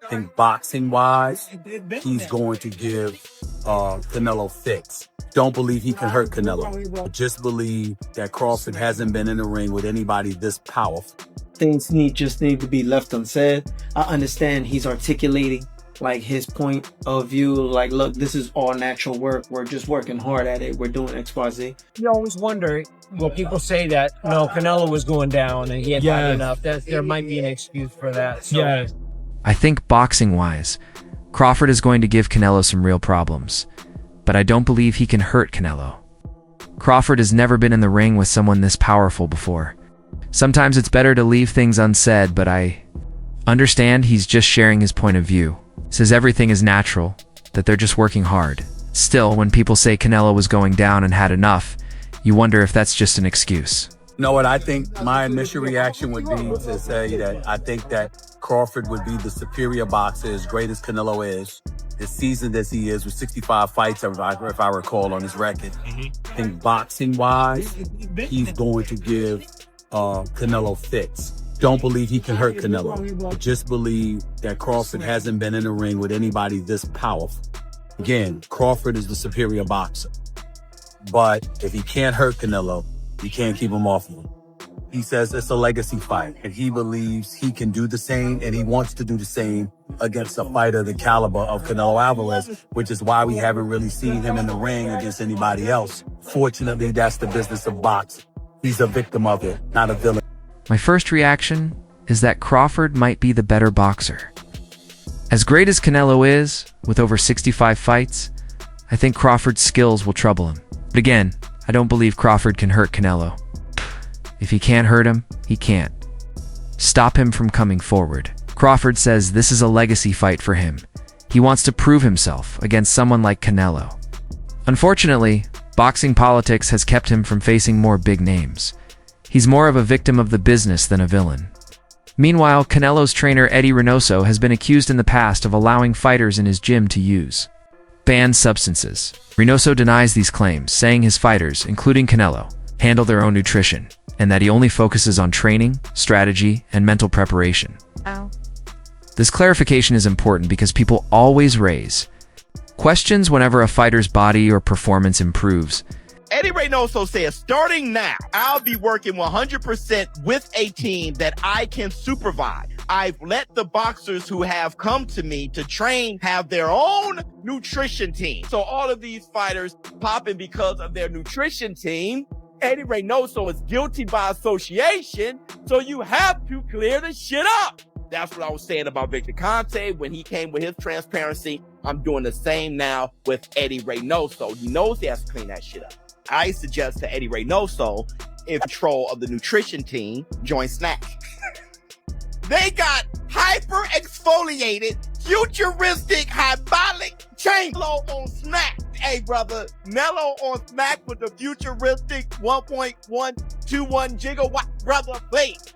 I think boxing-wise, he's going to give Canelo fits. Don't believe he can hurt Canelo. Just believe that Crawford hasn't been in the ring with anybody this powerful. Things just need to be left unsaid. I understand he's articulating like his point of view, like, look, this is all natural work. We're just working hard at it. We're doing X, Y, Z. You always wonder, well, people say that, no, Canelo was going down and he had had enough. There might be an excuse for that. So. I think boxing-wise, Crawford is going to give Canelo some real problems, but I don't believe he can hurt Canelo. Crawford has never been in the ring with someone this powerful before. Sometimes it's better to leave things unsaid, but I understand he's just sharing his point of view. Says everything is natural, that they're just working hard. Still, when people say Canelo was going down and had enough, you wonder if that's just an excuse. You know what? I think my initial reaction would be to say that I think that Crawford would be the superior boxer, as great as Canelo is, as seasoned as he is, with 65 fights, if I recall, on his record. I think boxing-wise, he's going to give Canelo fits. Don't believe he can hurt Canelo. Just believe that Crawford hasn't been in the ring with anybody this powerful. Again, Crawford is the superior boxer. But if he can't hurt Canelo, you can't keep him off of him. He says it's a legacy fight, and he believes he can do the same, and he wants to do the same against a fighter the caliber of Canelo Alvarez, which is why we haven't really seen him in the ring against anybody else. Fortunately, that's the business of boxing. He's a victim of it, not a villain. My first reaction is that Crawford might be the better boxer. As great as Canelo is, with over 65 fights, I think Crawford's skills will trouble him. But again, I don't believe Crawford can hurt Canelo. If he can't hurt him, he can't stop him from coming forward. Crawford says this is a legacy fight for him. He wants to prove himself against someone like Canelo. Unfortunately, boxing politics has kept him from facing more big names. He's more of a victim of the business than a villain. Meanwhile, Canelo's trainer Eddie Reynoso has been accused in the past of allowing fighters in his gym to use banned substances. Reynoso denies these claims, saying his fighters, including Canelo, handle their own nutrition, and that he only focuses on training, strategy, and mental preparation. This clarification is important because people always raise questions whenever a fighter's body or performance improves. Eddie Reynoso says, starting now, I'll be working 100% with a team that I can supervise. I've let the boxers who have come to me to train have their own nutrition team. So all of these fighters popping because of their nutrition team. Eddie Reynoso is guilty by association, so you have to clear the shit up. That's what I was saying about Victor Conte when he came with his transparency. I'm doing the same now with Eddie Reynoso. He knows he has to clean that shit up. I suggest to Eddie Reynoso, in control of the nutrition team, join Snack. They got hyper-exfoliated, futuristic, hyperbolic Canelo on Snack. Hey, brother, Nello on Snack with the futuristic 1.121 gigawatt, brother, please.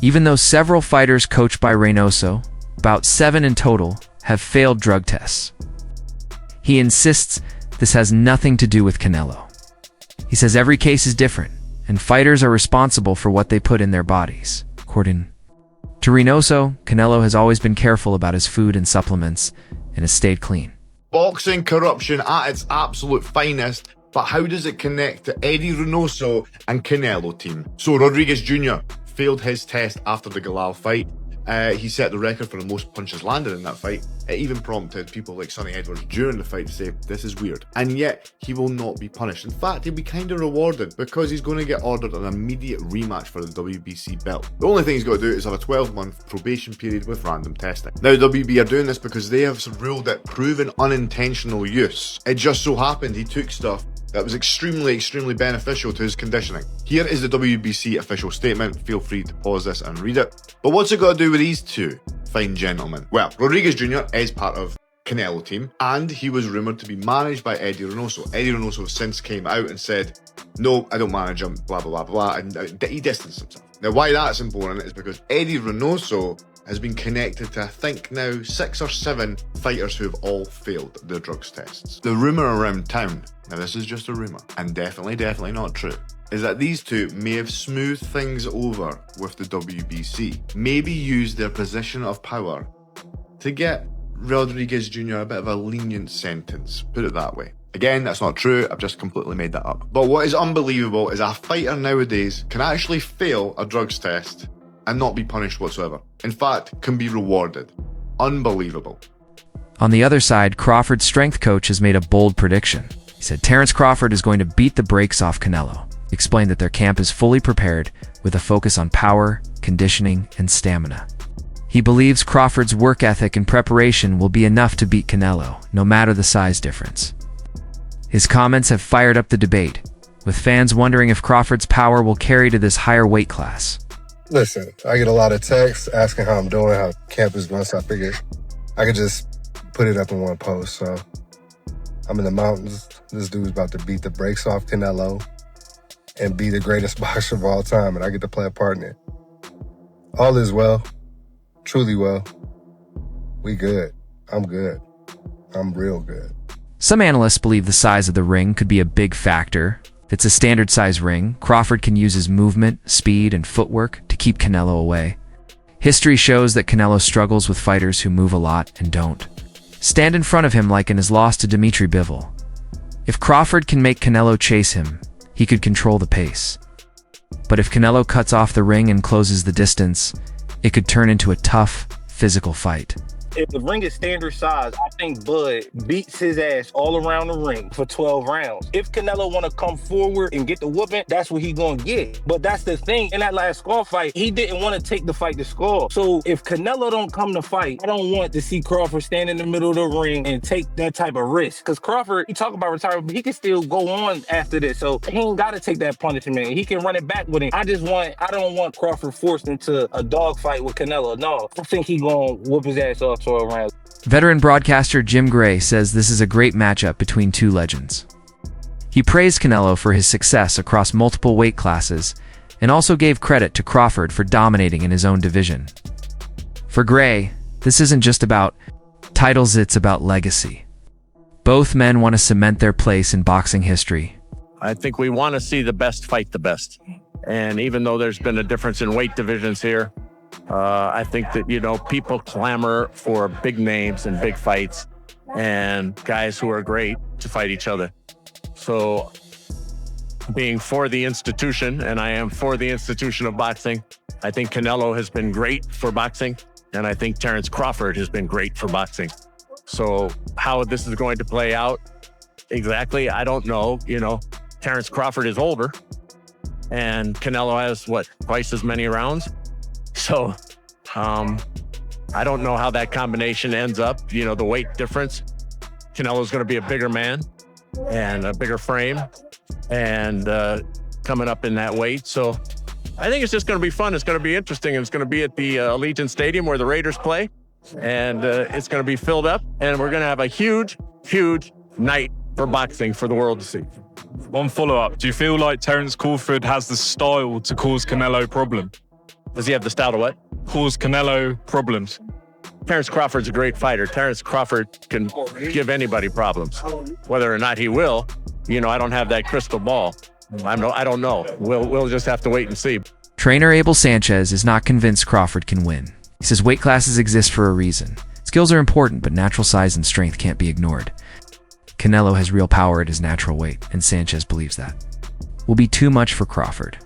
Even though several fighters coached by Reynoso, about 7 in total, have failed drug tests. He insists this has nothing to do with Canelo. He says every case is different, and fighters are responsible for what they put in their bodies. According to Reynoso, Canelo has always been careful about his food and supplements and has stayed clean. Boxing corruption at its absolute finest, but how does it connect to Eddie Reynoso and Canelo team? So Rodriguez Jr. failed his test after the Galal fight. He set the record for the most punches landed in that fight. It even prompted people like Sonny Edwards during the fight to say, this is weird. And yet, he will not be punished. In fact, he'll be kind of rewarded because he's going to get ordered an immediate rematch for the WBC belt. The only thing he's got to do is have a 12-month probation period with random testing. Now, WB are doing this because they have ruled it proven unintentional use. It just so happened he took stuff that was extremely beneficial to his conditioning. Here is the WBC official statement. Feel free to pause this and read it. But what's it got to do with these two fine gentlemen? Well, Rodriguez Jr. is part of Canelo team, and he was rumoured to be managed by Eddie Reynoso. Eddie Reynoso since came out and said, no, I don't manage him, blah, blah, blah, blah, and he distanced himself. Now, why that's important is because Eddie Reynoso has been connected to, I think now, 6 or 7 fighters who have all failed their drugs tests. The rumour around town, now this is just a rumour, and definitely not true, is that these two may have smoothed things over with the WBC, maybe used their position of power to get Rodriguez Jr. a bit of a lenient sentence, put it that way. Again, that's not true, I've just completely made that up. But what is unbelievable is a fighter nowadays can actually fail a drugs test and not be punished whatsoever. In fact, can be rewarded. Unbelievable. On the other side, Crawford's strength coach has made a bold prediction. He said Terence Crawford is going to beat the brakes off Canelo. He explained that their camp is fully prepared with a focus on power, conditioning, and stamina. He believes Crawford's work ethic and preparation will be enough to beat Canelo, no matter the size difference. His comments have fired up the debate, with fans wondering if Crawford's power will carry to this higher weight class. Listen, I get a lot of texts asking how I'm doing, how camp is going, so I figured I could just put it up in one post. So I'm in the mountains. This dude's about to beat the brakes off Canelo and be the greatest boxer of all time, and I get to play a part in it. All is well, truly well. We good. I'm good. I'm real good. Some analysts believe the size of the ring could be a big factor. If it's a standard size ring, Crawford can use his movement, speed, and footwork to keep Canelo away. History shows that Canelo struggles with fighters who move a lot and don't. Stand in front of him like in his loss to Dimitri Bivol. If Crawford can make Canelo chase him, he could control the pace. But if Canelo cuts off the ring and closes the distance, it could turn into a tough, physical fight. If the ring is standard size, I think Bud beats his ass all around the ring for 12 rounds. If Canelo want to come forward and get the whooping, that's what he gonna get. But that's the thing. In that last Skull fight, he didn't want to take the fight to Skull. So if Canelo don't come to fight, I don't want to see Crawford stand in the middle of the ring and take that type of risk. Because Crawford, he talk about retirement, but he can still go on after this. So he ain't got to take that punishment. He can run it back with him. I don't want Crawford forced into a dog fight with Canelo. No, I think he gonna whoop his ass off 12 rounds. Veteran broadcaster Jim Gray says this is a great matchup between two legends. He praised Canelo for his success across multiple weight classes and also gave credit to Crawford for dominating in his own division. For Gray, this isn't just about titles, it's about legacy. Both men want to cement their place in boxing history. I think we want to see the best fight the best. And even though there's been a difference in weight divisions here, I think that, people clamor for big names and big fights and guys who are great to fight each other. So being for the institution, and I am for the institution of boxing, I think Canelo has been great for boxing, and I think Terence Crawford has been great for boxing. So how this is going to play out exactly, I don't know. Terence Crawford is older, and Canelo has, twice as many rounds? So, I don't know how that combination ends up. The weight difference. Canelo's going to be a bigger man and a bigger frame and coming up in that weight. So I think it's just going to be fun. It's going to be interesting. It's going to be at the Allegiant Stadium where the Raiders play. And it's going to be filled up. And we're going to have a huge, huge night for boxing for the world to see. One follow-up. Do you feel like Terence Crawford has the style to cause Canelo problem? Does he have the style to what? Cause Canelo problems. Terence Crawford's a great fighter. Terence Crawford can give anybody problems. Whether or not he will, I don't have that crystal ball. I don't know. We'll just have to wait and see. Trainer Abel Sanchez is not convinced Crawford can win. He says weight classes exist for a reason. Skills are important, but natural size and strength can't be ignored. Canelo has real power at his natural weight, and Sanchez believes that will be too much for Crawford.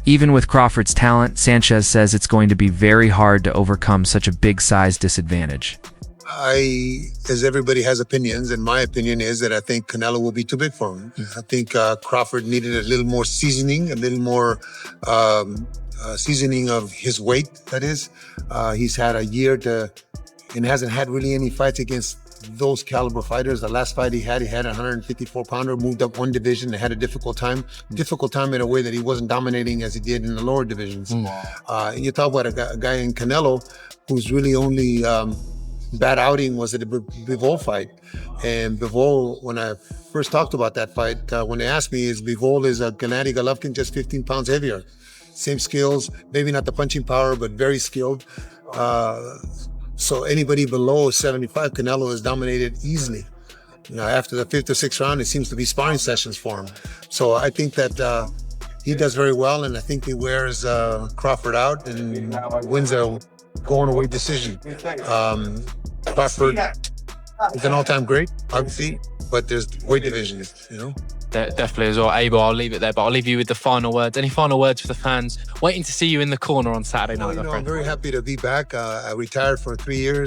Even with Crawford's talent, Sanchez says it's going to be very hard to overcome such a big size disadvantage. As everybody has opinions, and my opinion is that I think Canelo will be too big for him. I think Crawford needed a little more seasoning, a little more seasoning of his weight, that is. He's had a year and hasn't had really any fights against those caliber fighters. The last fight he had a 154-pounder, moved up one division and had a difficult time in a way that he wasn't dominating as he did in the lower divisions. And you talk about a guy in Canelo whose really only bad outing was at the Bivol fight. And Bivol, when I first talked about that fight, when they asked me, Bivol is a Gennady Golovkin, just 15 pounds heavier. Same skills, maybe not the punching power, but very skilled. So anybody below 75, Canelo is dominated easily. After the 5th or 6th round, it seems to be sparring sessions for him. So I think that he does very well, and I think he wears Crawford out and wins a going away decision. Crawford is an all-time great, obviously, but there's weight divisions, you know. Definitely as well. Abel, I'll leave it there, but I'll leave you with the final words. Any final words for the fans waiting to see you in the corner on Saturday night, my I'm friend? very happy to be back. I retired for 3 years.